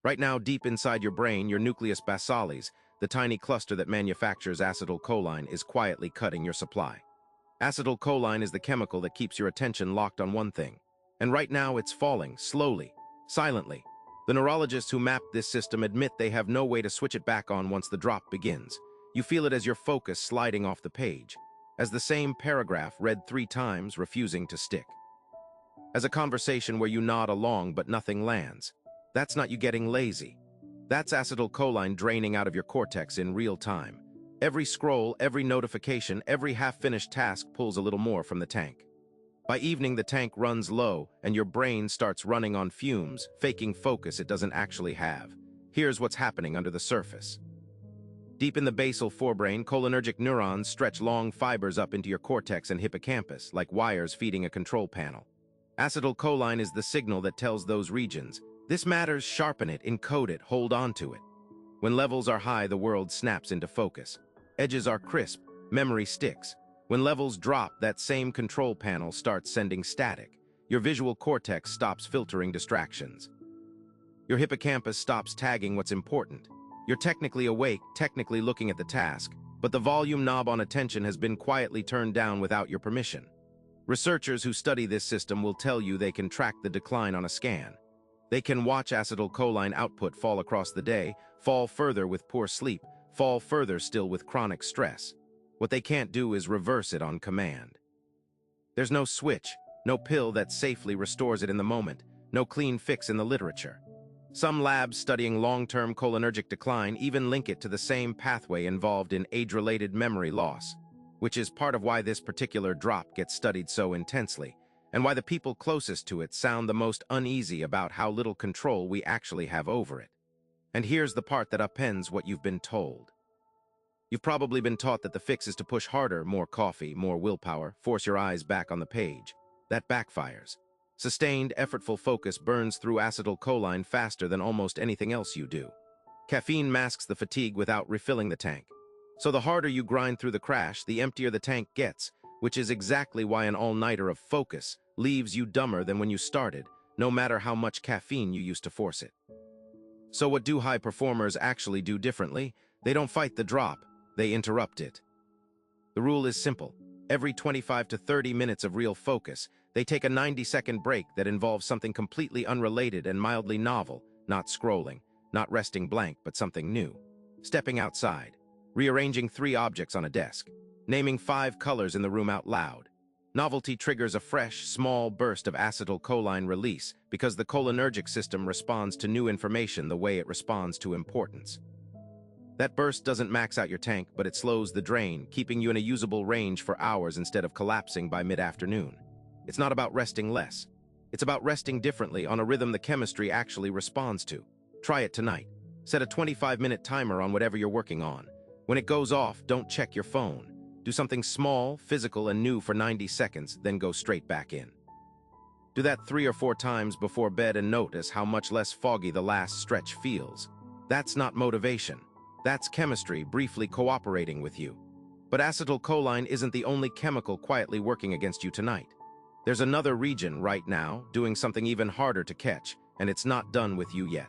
Right now, deep inside your brain, your nucleus basalis, the tiny cluster that manufactures acetylcholine, is quietly cutting your supply. Acetylcholine is the chemical that keeps your attention locked on one thing. And right now, it's falling, slowly, silently. The neurologists who mapped this system admit they have no way to switch it back on once the drop begins. You feel it as your focus sliding off the page, as the same paragraph read 3 times, refusing to stick. As a conversation where you nod along but nothing lands. That's not you getting lazy. That's acetylcholine draining out of your cortex in real time. Every scroll, every notification, every half-finished task pulls a little more from the tank. By evening, the tank runs low, and your brain starts running on fumes, faking focus it doesn't actually have. Here's what's happening under the surface. Deep in the basal forebrain, cholinergic neurons stretch long fibers up into your cortex and hippocampus, like wires feeding a control panel. Acetylcholine is the signal that tells those regions, "This matters, sharpen it, encode it, hold on to it." When levels are high, the world snaps into focus. Edges are crisp, memory sticks. When levels drop, that same control panel starts sending static. Your visual cortex stops filtering distractions. Your hippocampus stops tagging what's important. You're technically awake, technically looking at the task, but the volume knob on attention has been quietly turned down without your permission. Researchers who study this system will tell you they can track the decline on a scan. They can watch acetylcholine output fall across the day, fall further with poor sleep, fall further still with chronic stress. What they can't do is reverse it on command. There's no switch, no pill that safely restores it in the moment, no clean fix in the literature. Some labs studying long-term cholinergic decline even link it to the same pathway involved in age-related memory loss, which is part of why this particular drop gets studied so intensely, and why the people closest to it sound the most uneasy about how little control we actually have over it. And here's the part that upends what you've been told. You've probably been taught that the fix is to push harder, more coffee, more willpower, force your eyes back on the page. That backfires. Sustained, effortful focus burns through acetylcholine faster than almost anything else you do. Caffeine masks the fatigue without refilling the tank. So the harder you grind through the crash, the emptier the tank gets, which is exactly why an all-nighter of focus leaves you dumber than when you started, no matter how much caffeine you used to force it. So what do high performers actually do differently? They don't fight the drop, they interrupt it. The rule is simple. Every 25 to 30 minutes of real focus, they take a 90-second break that involves something completely unrelated and mildly novel, not scrolling, not resting blank, but something new. Stepping outside, rearranging 3 objects on a desk, naming 5 colors in the room out loud. Novelty triggers a fresh, small burst of acetylcholine release because the cholinergic system responds to new information the way it responds to importance. That burst doesn't max out your tank, but it slows the drain, keeping you in a usable range for hours instead of collapsing by mid-afternoon. It's not about resting less. It's about resting differently on a rhythm the chemistry actually responds to. Try it tonight. Set a 25-minute timer on whatever you're working on. When it goes off, don't check your phone. Do something small, physical, and new for 90 seconds, then go straight back in. Do that 3 or 4 times before bed and notice how much less foggy the last stretch feels. That's not motivation. That's chemistry briefly cooperating with you. But acetylcholine isn't the only chemical quietly working against you tonight. There's another region right now doing something even harder to catch, and it's not done with you yet.